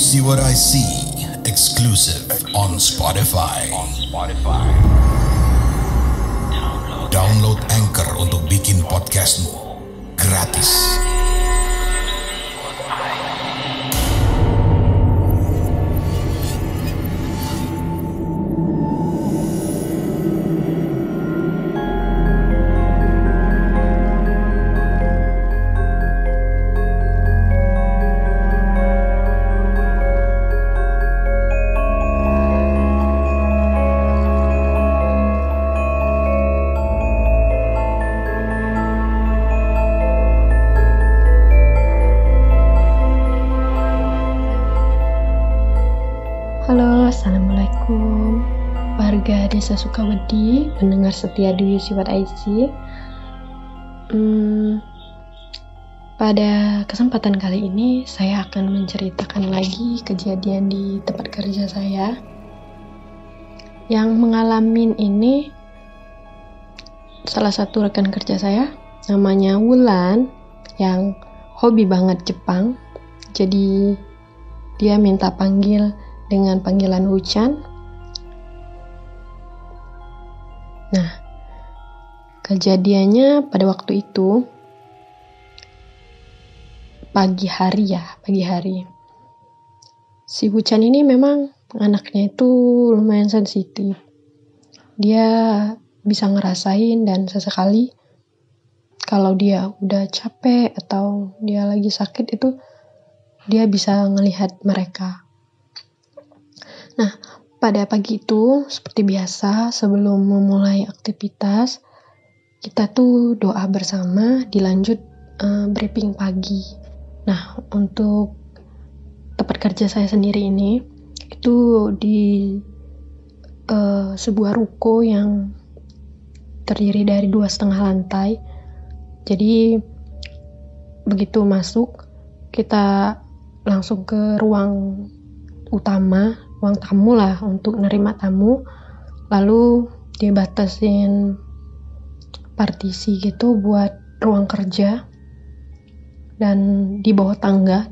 See What I See, exclusive on Spotify. Download Anchor untuk bikin podcastmu gratis. Halo, assalamualaikum warga desa Sukawedi, pendengar setia di See What I See. Pada kesempatan kali ini saya akan menceritakan lagi kejadian di tempat kerja saya. Yang mengalami ini salah satu rekan kerja saya, namanya Wulan, yang hobi banget Jepang. Jadi dia minta panggil dengan panggilan Wuchan. Nah, kejadiannya pada waktu itu pagi hari. Si Wuchan ini memang anaknya itu lumayan sensitif. Dia bisa ngerasain dan sesekali kalau dia udah capek atau dia lagi sakit itu dia bisa ngelihat mereka. Nah, pada pagi itu, seperti biasa, sebelum memulai aktivitas, kita tuh doa bersama, dilanjut briefing pagi. Nah, untuk tempat kerja saya sendiri ini, itu di sebuah ruko yang terdiri dari 2,5 lantai. Jadi, begitu masuk, kita langsung ke ruang utama, ruang tamu lah untuk nerima tamu, lalu dibatasin partisi gitu buat ruang kerja. Dan di bawah tangga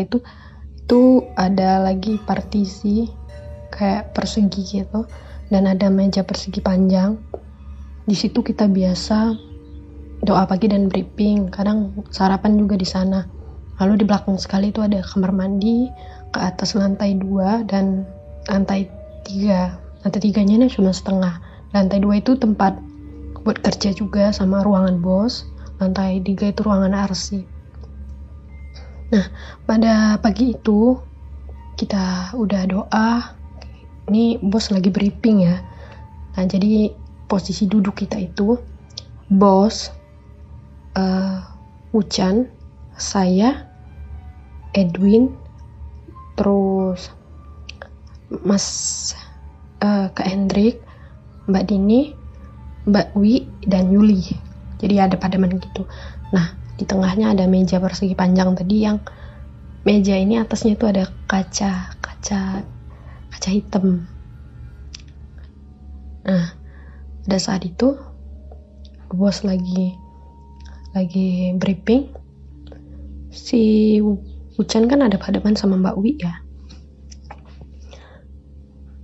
itu ada lagi partisi kayak persegi gitu, dan ada meja persegi panjang. Di situ kita biasa doa pagi dan briefing, kadang sarapan juga di sana. Lalu di belakang sekali itu ada kamar mandi, ke atas lantai 2 dan lantai 3. Lantai 3-nya ini cuma setengah. Lantai 2 itu tempat buat kerja juga sama ruangan bos. Lantai 3 itu ruangan arsip. Nah, pada pagi itu kita udah doa. Ini bos lagi briefing ya. Nah, jadi posisi duduk kita itu bos, Wuchan, saya, Edwin, terus Mas Kak Hendrik, Mbak Dini, Mbak Wi, dan Yuli. Jadi ada padaman gitu. Nah, di tengahnya ada meja persegi panjang tadi, yang meja ini atasnya itu ada kaca hitam. Nah, pada saat itu bos lagi briefing. Si Wuchan kan ada padaman sama Mbak Wi ya.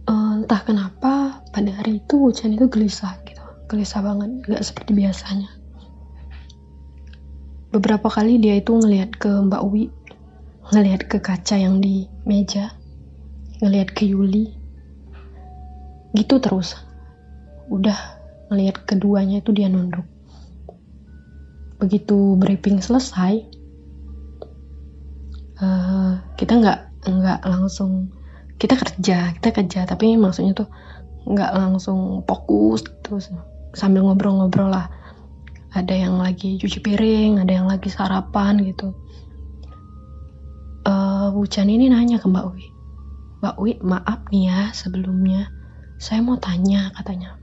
Entah kenapa pada hari itu Wuchan itu gelisah banget, gak seperti biasanya. Beberapa kali dia itu ngelihat ke Mbak Wi, ngelihat ke kaca yang di meja, ngelihat ke Yuli, gitu terus. Udah ngelihat keduanya itu dia nunduk. Begitu briefing selesai, kita nggak langsung, kita kerja tapi maksudnya tuh nggak langsung fokus terus sambil ngobrol-ngobrol lah. Ada yang lagi cuci piring, ada yang lagi sarapan gitu. Wuchan ini nanya ke Mbak Wi, maaf nih ya sebelumnya, saya mau tanya, katanya.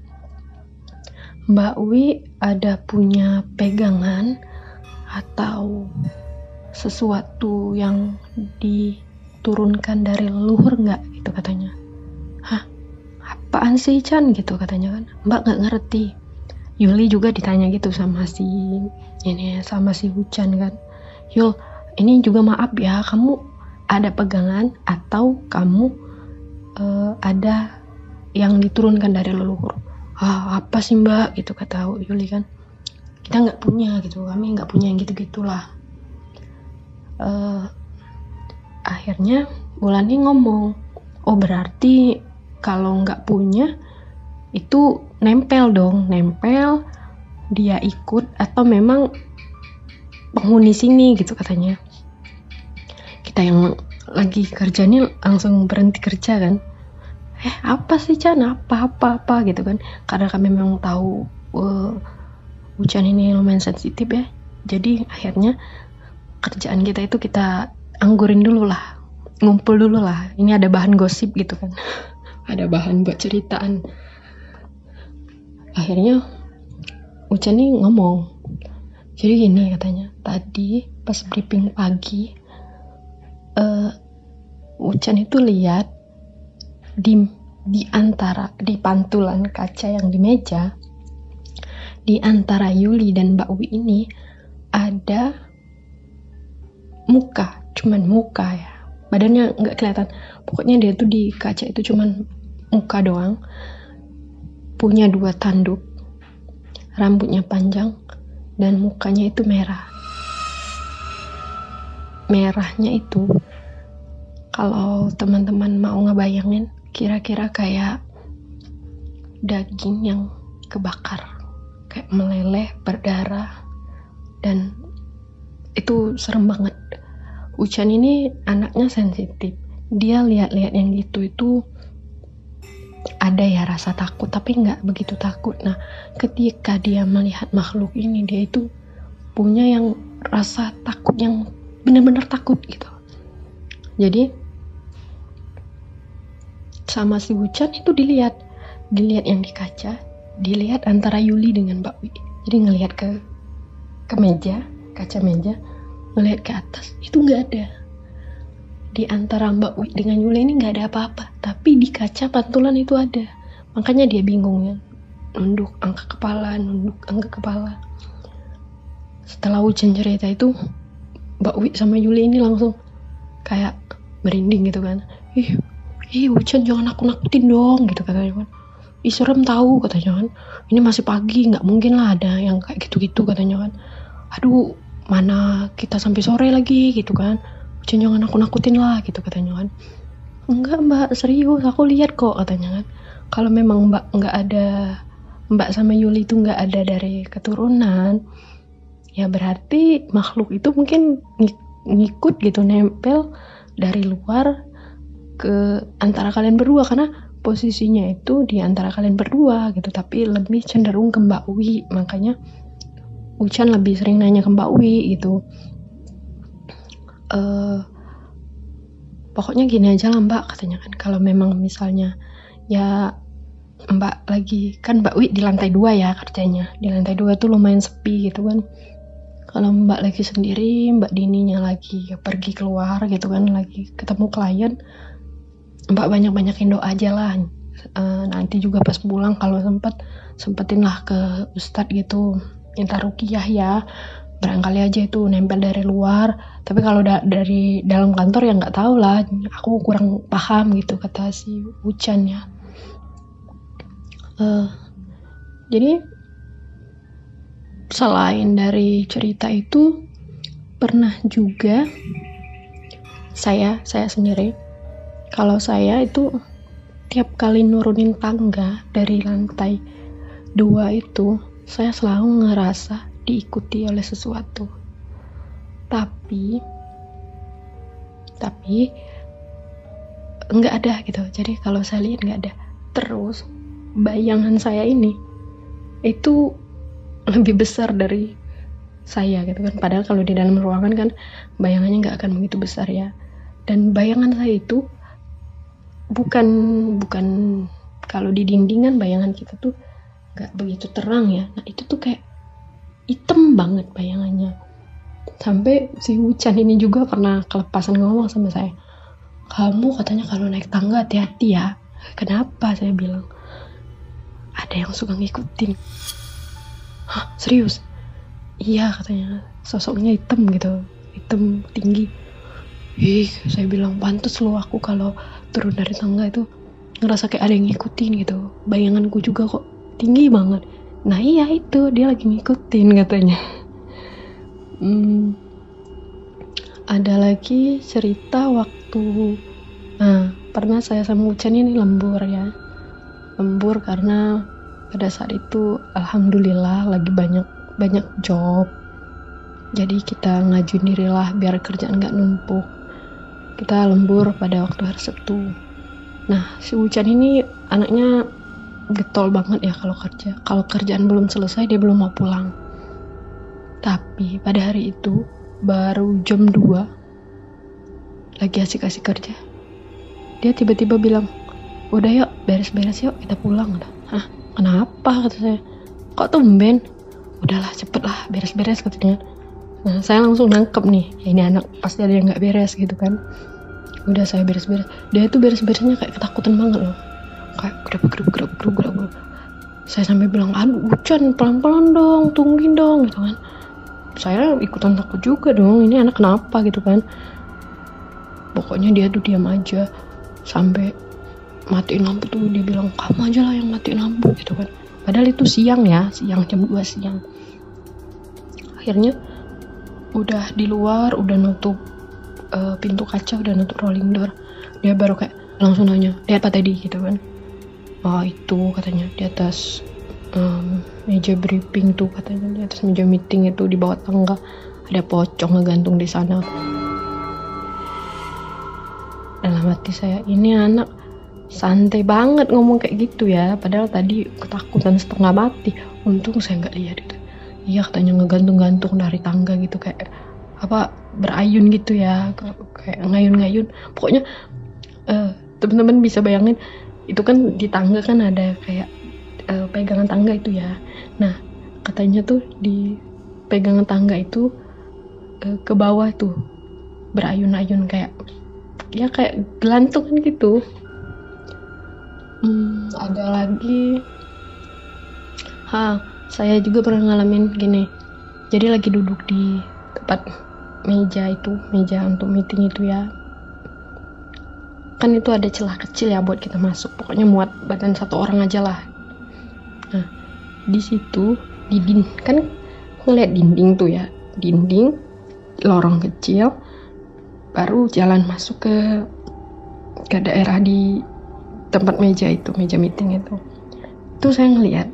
Mbak Wi ada punya pegangan atau sesuatu yang diturunkan dari leluhur nggak, gitu katanya. Hah, apaan sih Chan, gitu katanya kan. Mbak nggak ngerti. Yuli juga ditanya gitu sama si Wuchan kan. Yul, ini juga maaf ya, kamu ada pegangan atau kamu ada yang diturunkan dari leluhur. Apa sih mbak gitu kata Yuli kan, kita nggak punya gitu, kami nggak punya yang gitu-gitulah. Akhirnya Bulani ngomong, oh berarti kalau nggak punya itu nempel dong, nempel dia ikut atau memang penghuni sini gitu katanya. Kita yang lagi kerja nih langsung berhenti kerja kan, apa sih Chan, apa gitu kan, karena kami memang tahu Ucan ini lumayan sensitif ya, jadi akhirnya kerjaan kita itu kita anggurin dulu lah, ngumpul dulu lah, ini ada bahan gosip gitu kan ada bahan buat ceritaan. Akhirnya Ucan nih ngomong, jadi gini katanya, tadi pas briefing pagi Ucan itu lihat di pantulan kaca yang di meja, di antara Yuli dan Mbak Wi ini ada muka, cuman muka ya, badannya nggak kelihatan, pokoknya dia tuh di kaca itu cuman muka doang, punya 2 tanduk, rambutnya panjang dan mukanya itu merah. Merahnya itu kalau teman-teman mau ngebayangin, kira-kira kayak daging yang kebakar, kayak meleleh, berdarah, dan itu serem banget. Ucan ini anaknya sensitif, dia lihat-lihat yang gitu itu ada ya rasa takut, tapi nggak begitu takut. Nah ketika dia melihat makhluk ini, dia itu punya yang rasa takut yang benar-benar takut gitu. Jadi sama si Ucan itu dilihat yang di kaca, dilihat antara Yuli dengan Mbak Wi. Jadi ngelihat ke meja, kaca meja, ngelihat ke atas, itu nggak ada. Di antara Mbak Wi dengan Yuli ini nggak ada apa-apa, tapi di kaca pantulan itu ada. Makanya dia bingung ya, nunduk angkat kepala. Setelah Ucan cerita itu, Mbak Wi sama Yuli ini langsung kayak merinding gitu kan. Ucan jangan nakut-nakutin dong gitu katanya kan. Serem tahu katanya kan. Ini masih pagi, nggak mungkin lah ada yang kayak gitu-gitu katanya kan. Aduh, mana kita sampai sore lagi gitu kan. Ucan jangan nakut-nakutin lah gitu katanya kan. Enggak mbak, serius aku lihat kok katanya kan. Kalau memang mbak sama Yuli itu nggak ada dari keturunan, ya berarti makhluk itu mungkin ngikut gitu, nempel dari luar ke antara kalian berdua, karena posisinya itu di antara kalian berdua gitu, tapi lebih cenderung ke Mbak Wi. Makanya Ucan lebih sering nanya ke Mbak Wi gitu. Pokoknya gini aja lah mbak katanya kan, kalau memang misalnya ya mbak lagi, kan Mbak Wi di lantai 2 ya kerjanya, di lantai 2 tuh lumayan sepi gitu kan. Kalau mbak lagi sendiri, Mbak Dininya lagi pergi keluar gitu kan, lagi ketemu klien, mbak banyak-banyakin doa aja lah. Nanti juga pas pulang kalau sempetin lah ke ustadz gitu, minta ruqyah ya, barangkali aja itu nempel dari luar. Tapi kalau dari dalam kantor ya nggak tahu lah, aku kurang paham gitu kata si Ucan ya. Jadi selain dari cerita itu, pernah juga saya sendiri, kalau saya itu tiap kali nurunin tangga dari lantai 2 itu, saya selalu ngerasa diikuti oleh sesuatu. Tapi nggak ada gitu. Jadi kalau saya lihat nggak ada. Terus bayangan saya ini itu lebih besar dari saya gitu kan. Padahal kalau di dalam ruangan kan bayangannya nggak akan begitu besar ya. Dan bayangan saya itu bukan kalau di dindingan bayangan kita tuh nggak begitu terang ya. Nah itu tuh kayak hitam banget bayangannya. Sampai si Ucan ini juga pernah kelepasan ngomong sama saya, kamu katanya kalau naik tangga hati-hati ya. Kenapa? Saya bilang, ada yang suka ngikutin. Hah, serius? Iya katanya, sosoknya hitam gitu, hitam tinggi. Saya bilang pantes loh aku kalau turun dari tangga itu ngerasa kayak ada yang ngikutin gitu. Bayanganku juga kok tinggi banget. Nah iya itu dia lagi ngikutin katanya. Ada lagi cerita waktu pernah saya sama Ucan ini lembur ya. Lembur karena pada saat itu alhamdulillah lagi banyak job. Jadi kita ngajuin dirilah biar kerjaan gak numpuk. Kita lembur pada waktu hari Sabtu. Nah si Ucan ini anaknya getol banget ya kalau kerja. Kalau kerjaan belum selesai dia belum mau pulang. Tapi pada hari itu baru jam 2 lagi asik-asik kerja, dia tiba-tiba bilang, udah yuk beres-beres yuk kita pulang. Hah kenapa kata saya, kok tumben? Udahlah cepet lah beres-beres katanya. Nah saya langsung nangkep nih, ya ini anak pasti ada yang gak beres gitu kan. Udah saya beres-beres, dia tuh beres-beresnya kayak ketakutan banget loh, kayak gerabak. Saya sampai bilang, aduh Ucan pelan-pelan dong, tungguin dong gitu kan. Saya ikutan takut juga dong, ini anak kenapa gitu kan. Pokoknya dia tuh diam aja sampai matiin lampu tuh. Dia bilang, kamu aja lah yang matiin lampu gitu kan. Padahal itu siang jam 2 siang. Akhirnya udah di luar, udah nutup pintu kaca, udah nutup rolling door. Dia baru kayak langsung nanya, lihat apa tadi gitu kan. Oh itu katanya di atas meja briefing tuh katanya, di atas meja meeting itu di bawah tangga ada pocong ngegantung di sana. Dalam hati saya, ini anak santai banget ngomong kayak gitu ya, padahal tadi ketakutan setengah mati. Untung saya nggak lihat itu. Iya katanya ngegantung-gantung dari tangga gitu, kayak apa berayun gitu ya, kayak ngayun-ngayun. Pokoknya teman-teman bisa bayangin itu kan di tangga kan ada kayak pegangan tangga itu ya. Nah katanya tuh di pegangan tangga itu ke bawah tuh berayun-ayun kayak gelantungan gitu. Ada lagi saya juga pernah ngalamin gini. Jadi lagi duduk di tempat meja untuk meeting itu ya, kan itu ada celah kecil ya buat kita masuk, pokoknya muat badan satu orang aja lah. Nah di situ kan ngeliat dinding tuh ya, dinding lorong kecil, baru jalan masuk ke daerah di tempat meja meeting itu. Itu saya ngeliat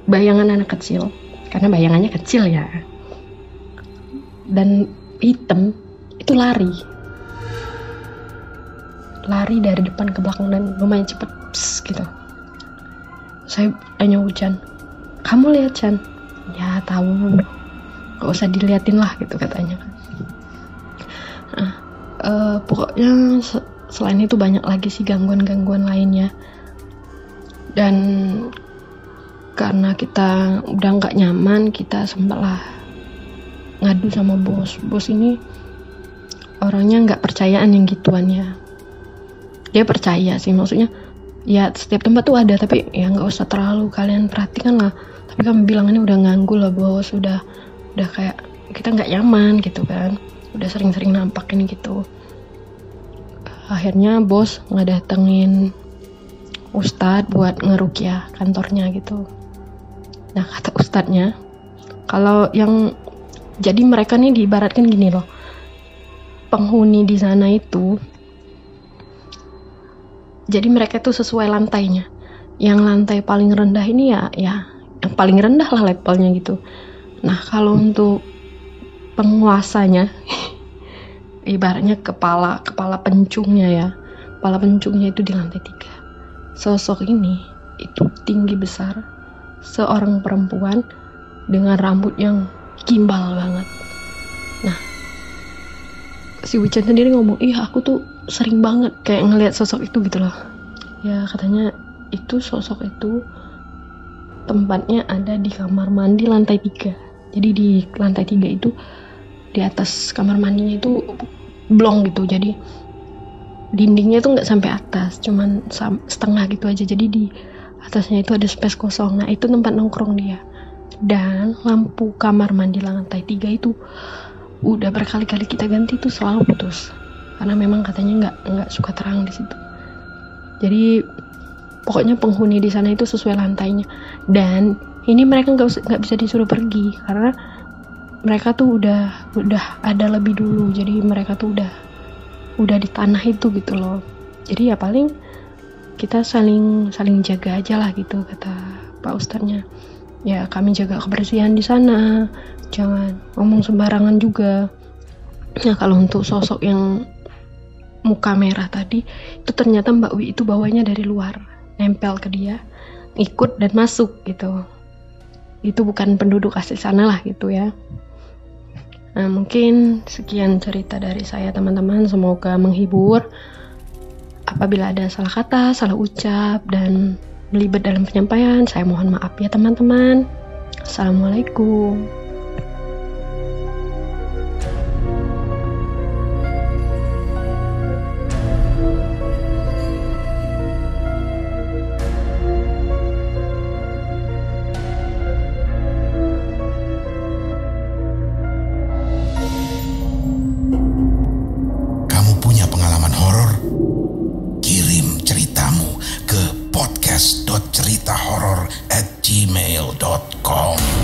bayangan anak kecil, karena bayangannya kecil ya, dan hitam, itu lari dari depan ke belakang dan lumayan cepet gitu. Saya tanya Ucan, kamu lihat Chan? Ya tahu, gak usah diliatin lah gitu katanya. Pokoknya selain itu banyak lagi sih gangguan-gangguan lainnya. Dan karena kita udah gak nyaman, kita sempatlah ngadu sama bos. Bos ini orangnya gak percayaan yang gituan ya. Dia percaya sih, maksudnya ya setiap tempat tuh ada, tapi ya gak usah terlalu kalian perhatikan lah. Tapi kami bilang ini udah ganggu lah bos, udah kayak kita gak nyaman gitu kan, udah sering-sering nampakin gitu. Akhirnya bos ngedatengin ustadz buat ngeruqyah kantornya gitu. Nah kata ustadznya, kalau yang jadi mereka nih diibaratkan gini loh, penghuni di sana itu, jadi mereka tuh sesuai lantainya. Yang lantai paling rendah ini ya yang paling rendah lah levelnya gitu. Nah kalau untuk penguasanya ibaratnya kepala pencungnya ya, kepala pencungnya itu di lantai 3. Sosok ini itu tinggi besar, seorang perempuan dengan rambut yang gimbal banget. Nah si Wichan sendiri ngomong, aku tuh sering banget kayak ngelihat sosok itu gitu loh. Ya katanya itu sosok itu tempatnya ada di kamar mandi lantai 3. Jadi di lantai 3 itu di atas kamar mandinya itu blong gitu, jadi dindingnya tuh nggak sampai atas, cuman setengah gitu aja. Jadi di atasnya itu ada space kosong. Nah itu tempat nongkrong dia. Dan lampu kamar mandi lantai 3 itu udah berkali-kali kita ganti tuh selalu putus. karena memang katanya nggak suka terang di situ. Jadi pokoknya penghuni di sana itu sesuai lantainya, dan ini mereka nggak bisa disuruh pergi karena mereka tuh udah ada lebih dulu, jadi mereka tuh udah di tanah itu gitu loh. Jadi ya paling kita saling jaga aja lah gitu, kata Pak Ustadznya. Ya kami jaga kebersihan di sana, jangan ngomong sembarangan juga. Nah kalau untuk sosok yang muka merah tadi, itu ternyata Mbak Wi itu bawanya dari luar, nempel ke dia, ikut dan masuk gitu. Itu bukan penduduk asli sana lah gitu ya. Nah mungkin sekian cerita dari saya teman-teman, semoga menghibur. Apabila ada salah kata, salah ucap, dan belibet dalam penyampaian, saya mohon maaf ya teman-teman. Assalamualaikum. Kamu punya pengalaman horor? Kirim ceritamu ke podcast.ceritahoror@gmail.com.